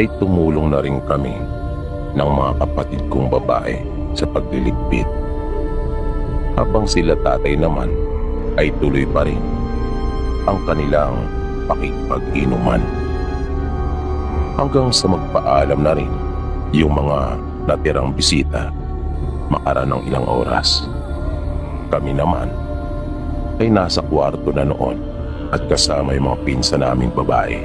ay tumulong na rin kami ng mga kapatid kong babae sa pagliligpit. Habang sila tatay naman ay tuloy pa rin ang kanilang pakikipag-inuman. Hanggang sa magpaalam na rin yung mga natirang bisita makaraan ng ilang oras. Kami naman ay nasa kwarto na noon at kasama yung mga pinsan naming babae.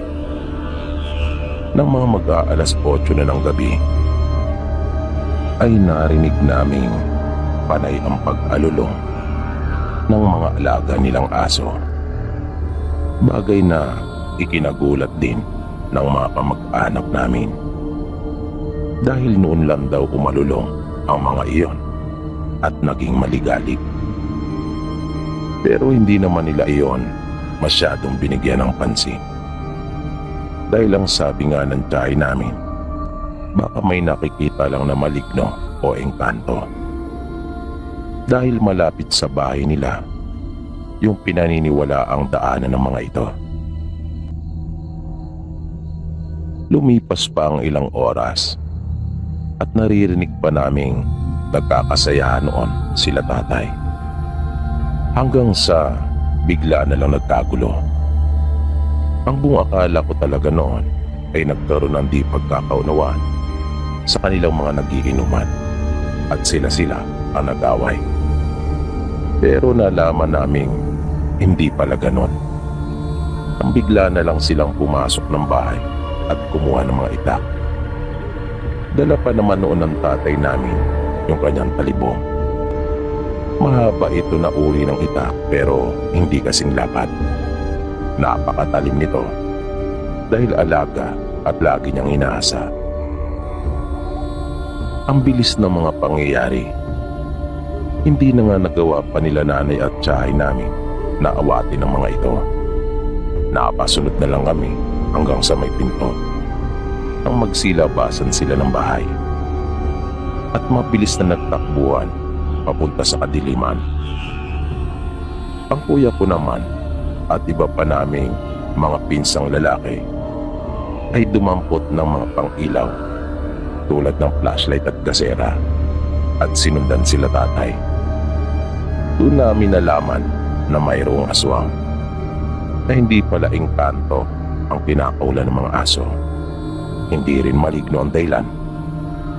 Nang mga mag-aalas 8 na ng gabi ay narinig naming panay ang pag-alulong ng mga alaga nilang aso. Bagay na ikinagulat din ng mga kamag-anak namin. Dahil noon lang daw umalulong ang mga iyon at naging maligalig. Pero hindi naman nila iyon masyadong binigyan ng pansin. Dahil ang sabi nga ng tiyahe namin, baka may nakikita lang na maligno o engkanto. Dahil malapit sa bahay nila yung pinaniniwala ang daanan ng mga ito. Lumipas pa ang ilang oras at naririnig pa naming nagkakasayahan noon sila tatay. Hanggang sa bigla na lang nagkagulo. Ang buong akala ko talaga noon ay nagkaroon ng di pagkakaunawaan sa kanilang mga nagiinuman at sila ang nag-away. Pero nalaman naming hindi pala ganon. Ang bigla na lang silang pumasok ng bahay at kumuha ng mga itak. Dala pa naman noon ng tatay namin yung kanyang talibong. Mahaba ito na uri ng itak pero hindi kasing lapad. Napakatalim nito dahil alaga at lagi niyang inaasa. Ang bilis ng mga pangyayari. Hindi na nga nagawa pa nila nanay at tiyahe namin na awatin ng mga ito. Napasunod na lang kami hanggang sa may pinto. Nang magsilabasan sila ng bahay. At mabilis na nagtakbuhan papunta sa kadiliman. Ang kuya ko naman at iba pa naming mga pinsang lalaki ay dumampot ng mga pang-ilaw tulad ng flashlight at gasera at sinundan sila tatay. Doon namin nalaman na mayroong aswang na hindi pala engkanto ang kinakaulan ng mga aso. Hindi rin maligno ang dahilan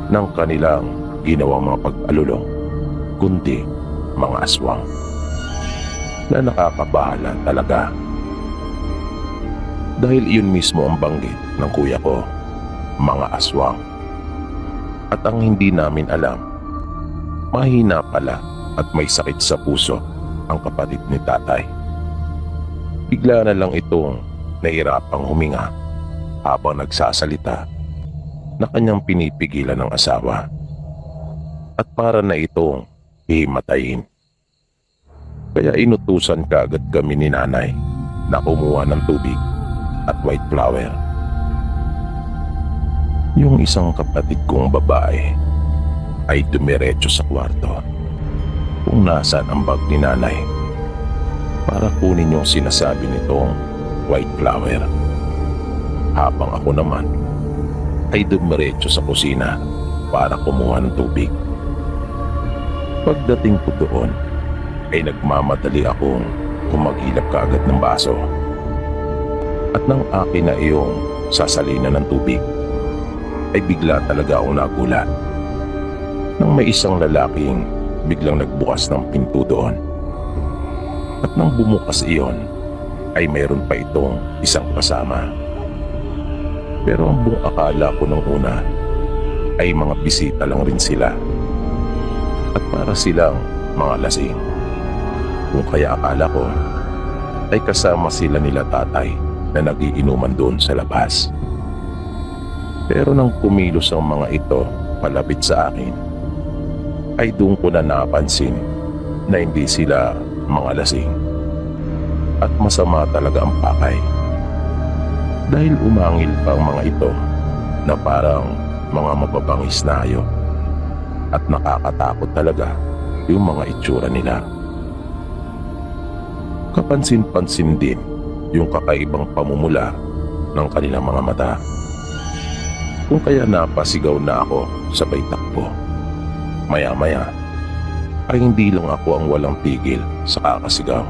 ng kanilang ginawang mga pag-alulong, kundi mga aswang na nakakabahala talaga. Dahil iyon mismo ang banggit ng kuya ko, mga aswang. At ang hindi namin alam, mahina pala at may sakit sa puso ang kapatid ni tatay. Bigla na lang itong nahirapang huminga habang nagsasalita na kanyang pinipigilan ng asawa at para na itong hihimatayin. Kaya inutusan kaagad kami ni nanay na kumuha ng tubig at white flower. Yung isang kapatid kong babae ay dumiretso sa kwarto kung nasaan ang bag ni nanay para kunin yung sinasabi nitong white flower. Habang ako naman ay dumiretso sa kusina para kumuha ng tubig. Pagdating ko doon ay nagmamadali akong kumagilap kaagad ng baso. At nang akin na iyong sasalina ng tubig ay bigla talaga akong nagulat nang may isang lalaking biglang nagbukas ng pinto doon. At nang bumukas iyon ay mayroon pa itong isang kasama. Pero ang buong akala ko nung una ay mga bisita lang rin sila. At para silang mga lasing. Kung kaya akala ko ay kasama sila nila tatay na nagiinuman doon sa labas. Pero nang kumilos ang mga ito palapit sa akin, ay doon ko na napansin na hindi sila mga lasing. At masama talaga ang pakay. Dahil umangil pa ang mga ito na parang mga mababangis na hayop. At nakakatakot talaga yung mga itsura nila. Kapansin-pansin din yung kakaibang pamumula ng kanilang mga mata. Kung kaya napasigaw na ako sabay takbo. Maya-maya ay hindi lang ako ang walang tigil sa kakasigaw.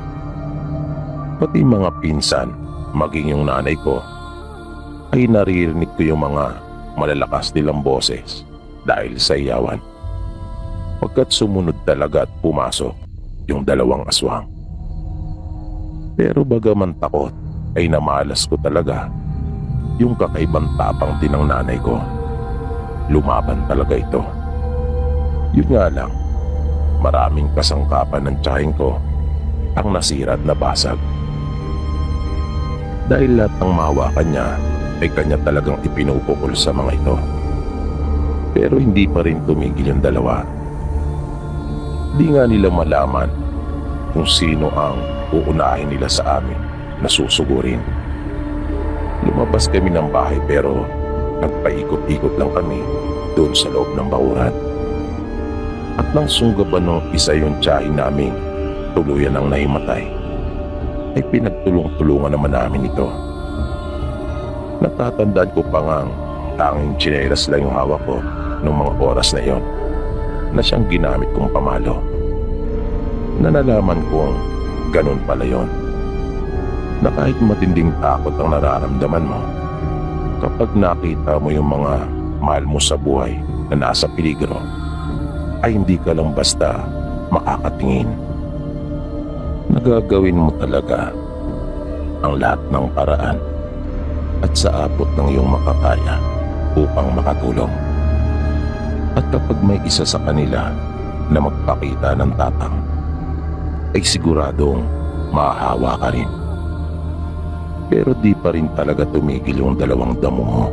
Pati mga pinsan, maging yung nanay ko, ay naririnig ko yung mga malalakas nilang boses dahil sa iyawan. Pagkat sumunod talaga at pumasok yung dalawang aswang. Pero bagaman takot ay namalas ko talaga yung kakaibang tapang din ng nanay ko. Lumaban talaga ito. Yun nga lang, maraming kasangkapan ng tiyahin ko ang nasira at nabasag. Dahil lahat ng mahawakan niya ay kanya talagang ipinupukol sa mga ito. Pero hindi pa rin tumigil yung dalawa. Di nga nila malaman kung sino ang uunahin nila sa amin na susugurin. Lumabas kami ng bahay pero nagpaikot-ikot lang kami doon sa loob ng bakuran. At nang sunggaban ng isa yung tiyahin namin tuluyan ang nahimatay, ay pinagtulong-tulungan naman namin ito. Natatandaan ko pa ngang tanging tsinelas lang yung hawak ko noong mga oras na iyon na siyang ginamit kong pamalo. Na nalaman kong ganun pala yon, na kahit matinding takot ang nararamdaman mo kapag nakita mo yung mga mahal mo sa buhay na nasa peligro, ay hindi ka lang basta makakatingin. Nagagawin mo talaga ang lahat ng paraan at sa abot ng iyong makakaya upang makatulong. At kapag may isa sa kanila na magpakita ng tatang, ay siguradong mahahawa ka rin. Pero di pa rin talaga tumigil yung dalawang damo mo.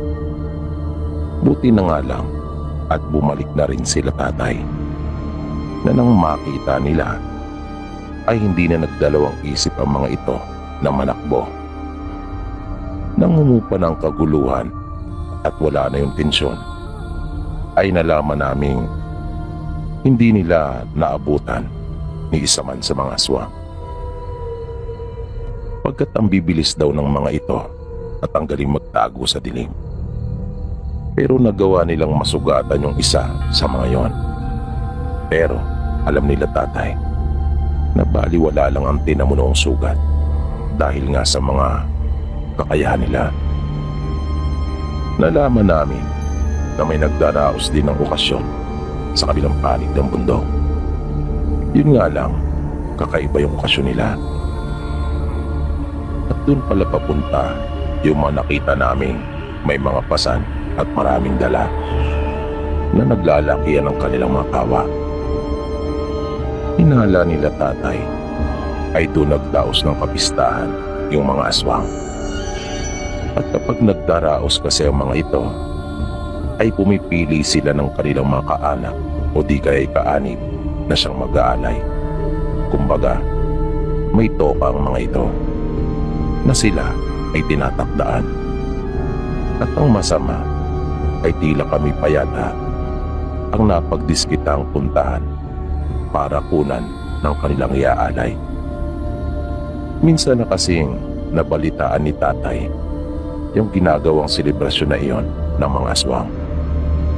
Buti na nga lang at bumalik na rin sila tatay, na nang makita nila ay hindi na nagdalawang isip ang mga ito na manakbo. Nangumupa ng kaguluhan at wala na yung tensyon, ay nalaman naming hindi nila naabutan ni isa man sa mga aswang. Pagkat ang bibilis daw ng mga ito at ang galing magtago sa dilim. Pero nagawa nilang masugatan yung isa sa mga yon. Pero alam nila tatay na baliwala lang ang tinamo noong sugat dahil nga sa mga kakayahan nila. Nalaman namin na may nagdaraos din ng okasyon sa kabilang panig ng bundok. Yun nga lang, kakaiba yung okasyon nila. At doon pala papunta yung mga nakita naming may mga pasan at maraming dala na naglalakihan ng kanilang mga kawa. Hinala nila tatay ay doon nagdaos ng kapistahan yung mga aswang. At kapag nagdaraos kasi ang mga ito, ay pumipili sila ng kanilang mga kaanak o di kaya'y kaanib na siyang mag-aalay. Kumbaga, may toka ang mga ito na sila ay tinatakdaan. At ang masama ay tila kami pa yata ang napagdiskitang puntahan para kunan ng kanilang iaalay. Minsan na kasing nabalitaan ni tatay yung ginagawang selebrasyon na iyon ng mga aswang.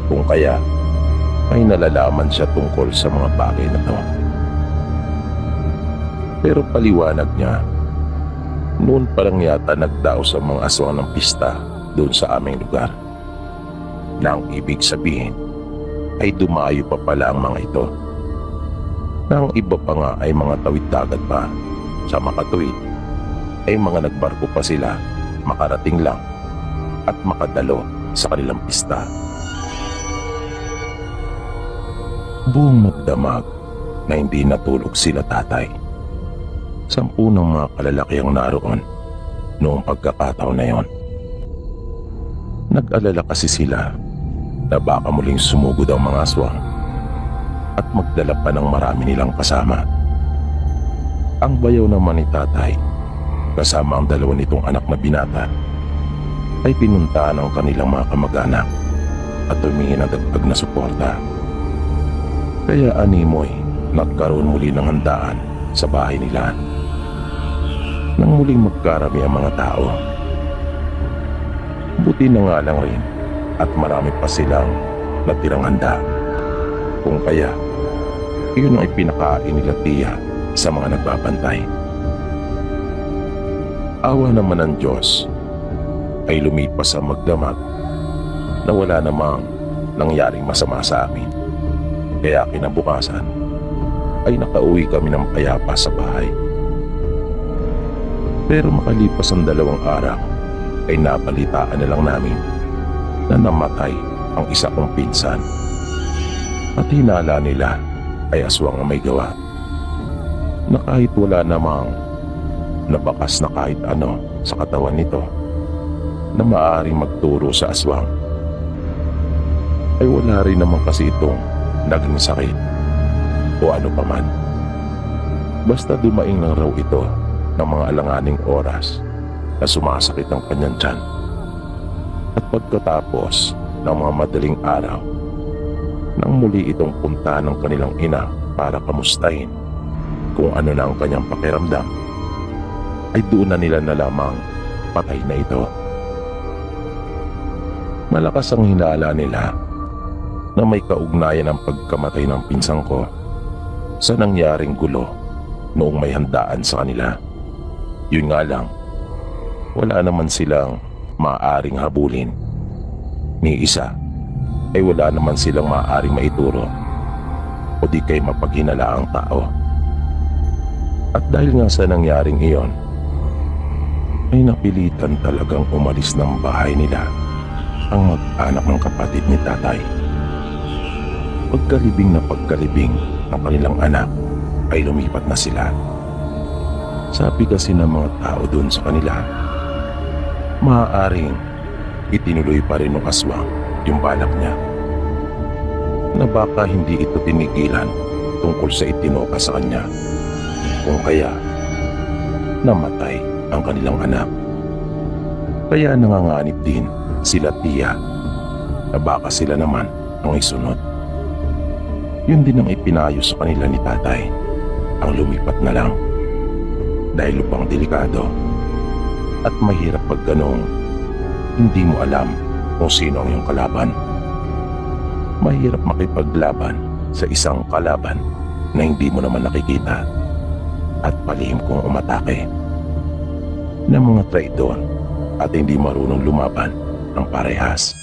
Kung kaya ay nalalaman siya tungkol sa mga bagay na to. Pero paliwanag niya, noon pa lang yata nagdaos ang mga aswang ng pista doon sa aming lugar. Na ang ibig sabihin ay dumayo pa pala ang mga ito. Na ang iba pa nga ay mga tawid dagat pa. Sa makatuwid ay mga nagbarko pa sila makarating lang at makadalo sa kanilang pista. Buong magdamag na hindi natulog sila tatay. 10 ng mga kalalaki ang naroon noong pagkakataon na yon. Nag-alala kasi sila na baka muling sumugod ang mga aswang at magdala pa ng marami nilang kasama. Ang bayaw naman ni tatay kasama ang 2 nitong anak na binata ay pinuntahan ang kanilang mga kamag-anak at humingi ng dagdag na suporta. Kaya animoy nagkaroon muli ng handaan sa bahay nila. Nang muling magkarami ang mga tao, buti na nga lang rin at marami pa silang natirang handa. Kung kaya, iyon ang ipinakain nila tiya sa mga nagbabantay. Awa naman ng Diyos ay lumipas ang magdamag na wala namang nangyaring masama sa amin. Kaya kinabukasan ay nakauwi kami ng payapa sa bahay. Pero makalipas ang 2 araw ay napalitaan na lang namin na namatay ang isa kong pinsan. At hinala nila ay aswang ang may gawa, na kahit wala namang nabakas na kahit ano sa katawan nito, na maaaring magturo sa aswang. Ay wala rin naman kasi itong naging sakit o ano paman. Basta dumaing lang raw ito ng mga alanganing oras na sumasakit ang kanyang tiyan. At pagkatapos ng mga madaling araw, nang muli itong punta ng kanilang ina para kamustahin kung ano na ang kanyang pakiramdam, ay doon na nila nalamang patay na ito. Malakas ang hinala nila na may kaugnayan ang pagkamatay ng pinsang ko sa nangyaring gulo noong may handaan sa kanila. Yun nga lang, wala naman silang maaaring habulin. Ni isa ay wala naman silang maaaring maituro o di kay mapaghinala ang tao. At dahil nga sa nangyaring iyon, ay napilitan talagang umalis ng bahay nila ang mag-anak ng kapatid ni tatay. Pagkalibing na pagkalibing ng kanilang anak ay lumipat na sila. Sabi kasi ng mga tao doon sa kanila, maaaring itinuloy pa rin ng aswang yung balak niya, na baka hindi ito tinigilan tungkol sa itinoka sa kanya, kung kaya namatay ang kanilang anak. Kaya nanganganib din sila tiya na baka sila naman ang isunod. Yun din ang ipinayo sa kanila ni tatay, ang lumipat na lang, dahil lupang delikado at mahirap pag ganong hindi mo alam kung sino ang iyong kalaban. Mahirap makipaglaban sa isang kalaban na hindi mo naman nakikita at palihim kung umatake ng mga traidor at hindi marunong lumaban ng parehas.